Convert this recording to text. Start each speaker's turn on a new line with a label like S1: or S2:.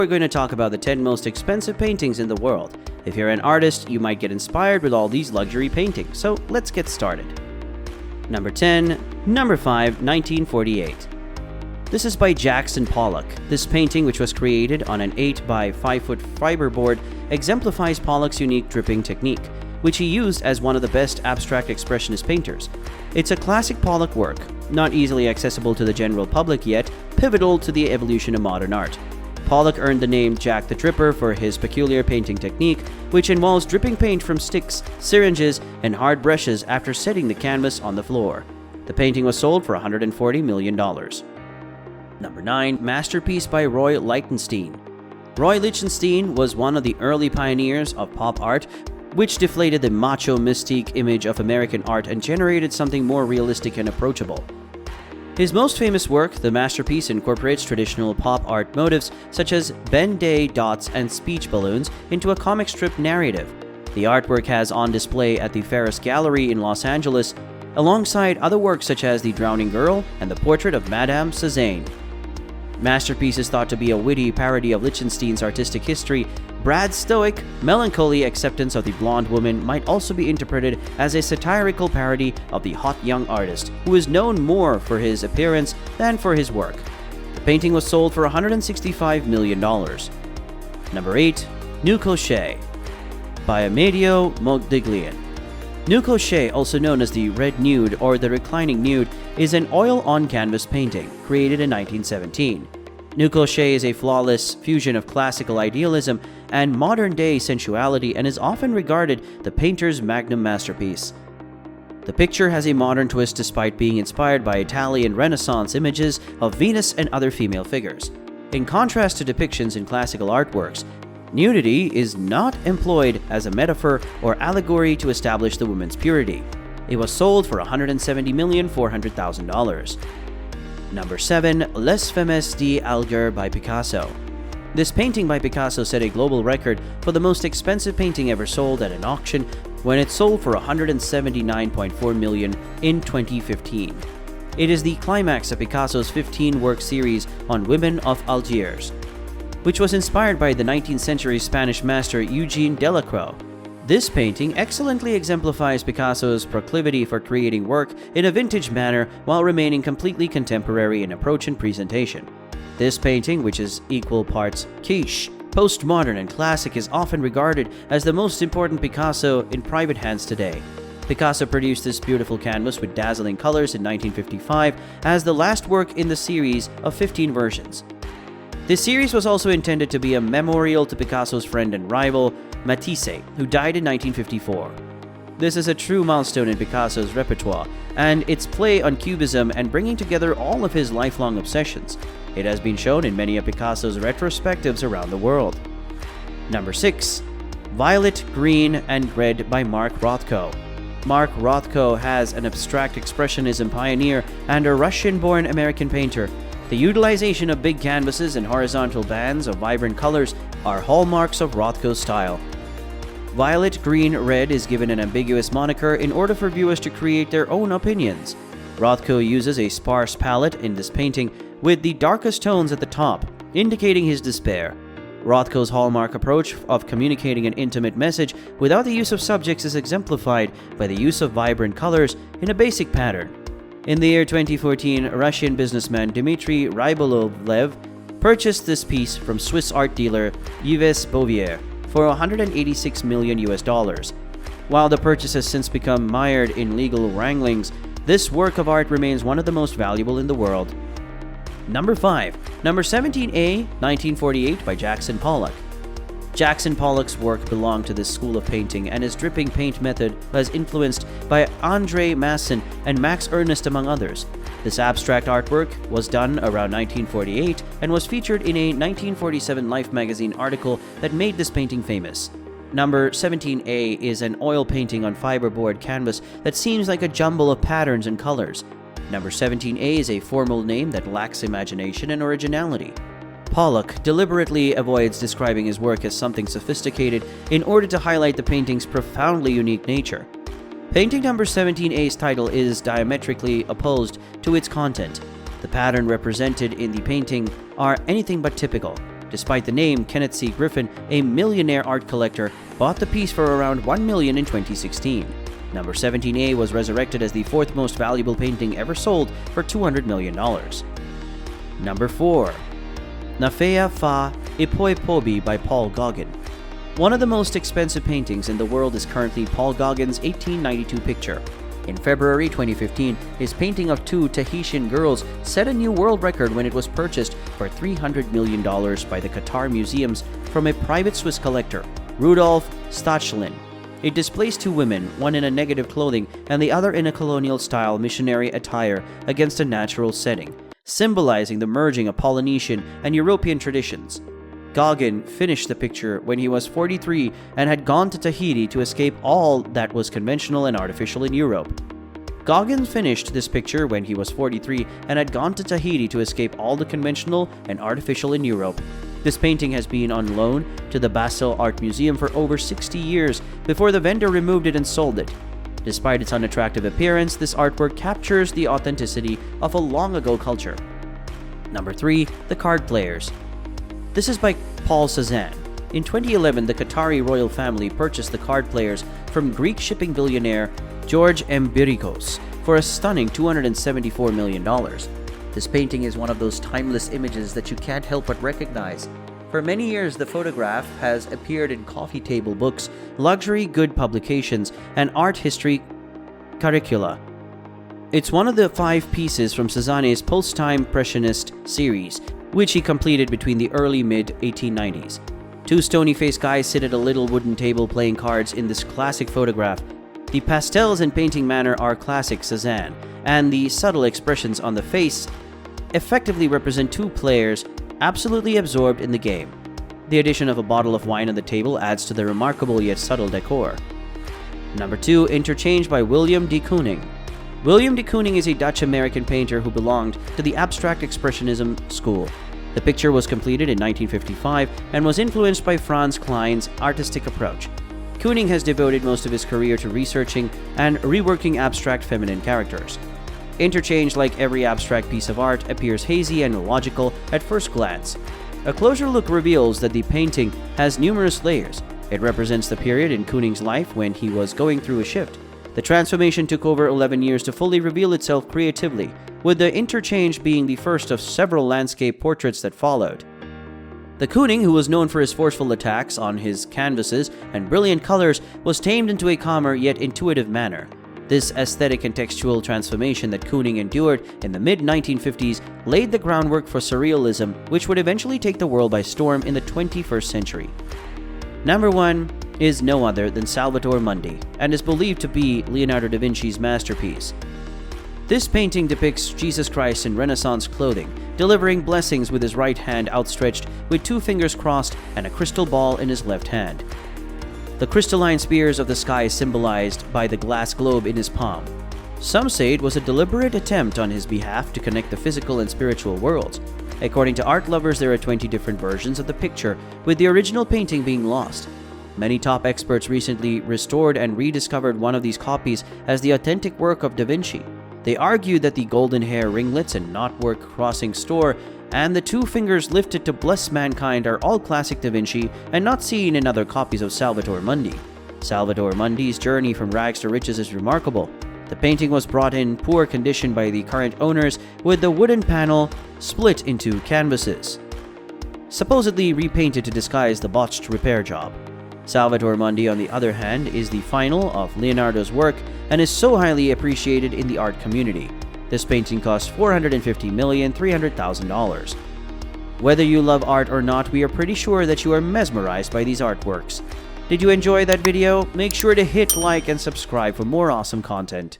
S1: We're going to talk about the 10 most expensive paintings in the world. If you're an artist, you might get inspired with all these luxury paintings, so let's get started. Number 10. Number 5. 1948. This is by Jackson Pollock. This painting, which was created on an 8 by 5 foot fiberboard, exemplifies Pollock's unique dripping technique, which he used as one of the best abstract expressionist painters. It's a classic Pollock work, not easily accessible to the general public yet, pivotal to the evolution of modern art. Pollock earned the name Jack the Dripper for his peculiar painting technique, which involves dripping paint from sticks, syringes, and hard brushes after setting the canvas on the floor. The painting was sold for $140 million. Number 9. Masterpiece by Roy Lichtenstein. Roy Lichtenstein was one of the early pioneers of pop art, which deflated the macho mystique image of American art and generated something more realistic and approachable. His most famous work, the masterpiece, incorporates traditional pop art motifs such as Ben-Day dots and speech balloons into a comic strip narrative. The artwork has on display at the Ferris Gallery in Los Angeles, alongside other works such as The Drowning Girl and the portrait of Madame Cézanne. Masterpiece is thought to be a witty parody of Lichtenstein's artistic history. Brad's stoic, melancholy acceptance of the blonde woman might also be interpreted as a satirical parody of the hot young artist, who is known more for his appearance than for his work. The painting was sold for $165 million. Number 8. COUCHE by Amedeo Modigliani. COUCHE, also known as the Red Nude or the Reclining Nude, is an oil-on-canvas painting created in 1917. COUCHE is a flawless fusion of classical idealism and modern-day sensuality and is often regarded the painter's magnum masterpiece. The picture has a modern twist despite being inspired by Italian Renaissance images of Venus and other female figures. In contrast to depictions in classical artworks, nudity is not employed as a metaphor or allegory to establish the woman's purity. It was sold for $170,400,000. Number 7. Les FEMMES d'Alger by Picasso. This painting by Picasso set a global record for the most expensive painting ever sold at an auction when it sold for $179.4 million in 2015. It is the climax of Picasso's 15-work series on women of Algiers, which was inspired by the 19th century Spanish master Eugene Delacroix. This painting excellently exemplifies Picasso's proclivity for creating work in a vintage manner while remaining completely contemporary in approach and presentation. This painting, which is equal parts quiche, postmodern, and classic, is often regarded as the most important Picasso in private hands today. Picasso produced this beautiful canvas with dazzling colors in 1955 as the last work in the series of 15 versions. This series was also intended to be a memorial to Picasso's friend and rival, Matisse, who died in 1954. This is a true milestone in Picasso's repertoire, and its play on cubism and bringing together all of his lifelong obsessions. It has been shown in many of Picasso's retrospectives around the world. Number 6. Violet, Green, and Red by Mark Rothko. Mark Rothko has an abstract expressionism pioneer and a Russian-born American painter. The utilization of big canvases and horizontal bands of vibrant colors are hallmarks of Rothko's style. Violet, Green, Red is given an ambiguous moniker in order for viewers to create their own opinions. Rothko uses a sparse palette in this painting with the darkest tones at the top, indicating his despair. Rothko's hallmark approach of communicating an intimate message without the use of subjects is exemplified by the use of vibrant colors in a basic pattern. In the year 2014, Russian businessman Dmitry Rybolovlev purchased this piece from Swiss art dealer Yves Bouvier for $186 million. While the purchase has since become mired in legal wranglings, this work of art remains one of the most valuable in the world. Number 5. Number 17A, 1948 by Jackson Pollock. Jackson Pollock's work belonged to this school of painting, and his dripping paint method was influenced by André Masson and Max Ernst, among others. This abstract artwork was done around 1948 and was featured in a 1947 Life magazine article that made this painting famous. Number 17A is an oil painting on fiberboard canvas that seems like a jumble of patterns and colors. Number 17A is a formal name that lacks imagination and originality. Pollock deliberately avoids describing his work as something sophisticated in order to highlight the painting's profoundly unique nature. Painting number 17A's title is diametrically opposed to its content. The pattern represented in the painting are anything but typical. Despite the name, Kenneth C. Griffin, a millionaire art collector, bought the piece for around $1 million in 2016. Number 17A was resurrected as the fourth most valuable painting ever sold for $200 million. Number 4. NAFEA fa IPOIPO by Paul Gauguin. One of the most expensive paintings in the world is currently Paul Gauguin's 1892 picture. In February 2015, his painting of two Tahitian girls set a new world record when it was purchased for $300 million by the Qatar Museums from a private Swiss collector, Rudolf Stachelin. It displays two women, one in a negative clothing and the other in a colonial-style missionary attire against a natural setting, symbolizing the merging of Polynesian and European traditions. Gauguin finished the picture when he was 43 and had gone to Tahiti to escape all that was conventional and artificial in Europe. Gauguin finished this picture when he was 43 and had gone to Tahiti to escape all the conventional and artificial in Europe. This painting has been on loan to the Basel Art Museum for over 60 years before the vendor removed it and sold it. Despite its unattractive appearance, this artwork captures the authenticity of a long-ago culture. Number 3. The Card Players. This is by Paul Cézanne. In 2011, the Qatari royal family purchased the Card Players from Greek shipping billionaire George Mbirikos for a stunning $274 million. This painting is one of those timeless images that you can't help but recognize. For many years, the photograph has appeared in coffee table books, luxury good publications, and art history curricula. It's one of the 5 pieces from Cézanne's post-time Impressionist series, which he completed between the early mid-1890s. Two stony-faced guys sit at a little wooden table playing cards in this classic photograph. The pastels and painting manner are classic Cézanne, and the subtle expressions on the face effectively represent two players absolutely absorbed in the game. The addition of a bottle of wine on the table adds to the remarkable yet subtle decor. Number 2. Interchange by William de Kooning. William de Kooning is a Dutch-American painter who belonged to the Abstract Expressionism school. The picture was completed in 1955 and was influenced by Franz Klein's artistic approach. Kooning has devoted most of his career to researching and reworking abstract feminine characters. Interchange, like every abstract piece of art, appears hazy and illogical at first glance. A closer look reveals that the painting has numerous layers. It represents the period in Kooning's life when he was going through a shift. The transformation took over 11 years to fully reveal itself creatively, with the Interchange being the first of several landscape portraits that followed. The Kooning, who was known for his forceful attacks on his canvases and brilliant colors, was tamed into a calmer yet intuitive manner. This aesthetic and textual transformation that Kooning endured in the mid-1950s laid the groundwork for surrealism, which would eventually take the world by storm in the 21st century. Number 1 is no other than Salvator Mundi, and is believed to be Leonardo da Vinci's masterpiece. This painting depicts Jesus Christ in Renaissance clothing, delivering blessings with his right hand outstretched with 2 fingers crossed and a crystal ball in his left hand. The crystalline spheres of the sky symbolized by the glass globe in his palm. Some say it was a deliberate attempt on his behalf to connect the physical and spiritual worlds. According to art lovers, there are 20 different versions of the picture, with the original painting being lost. Many top experts recently restored and rediscovered one of these copies as the authentic work of Da Vinci. They argued that the golden hair ringlets and knotwork crossing store and the 2 fingers lifted to bless mankind are all classic Da Vinci and not seen in other copies of Salvator Mundi. Salvator Mundi's journey from rags to riches is remarkable. The painting was brought in poor condition by the current owners, with the wooden panel split into canvases, supposedly repainted to disguise the botched repair job. Salvator Mundi, on the other hand, is the final of Leonardo's work and is so highly appreciated in the art community. This painting cost $450,300,000. Whether you love art or not, we are pretty sure that you are mesmerized by these artworks. Did you enjoy that video? Make sure to hit like and subscribe for more awesome content.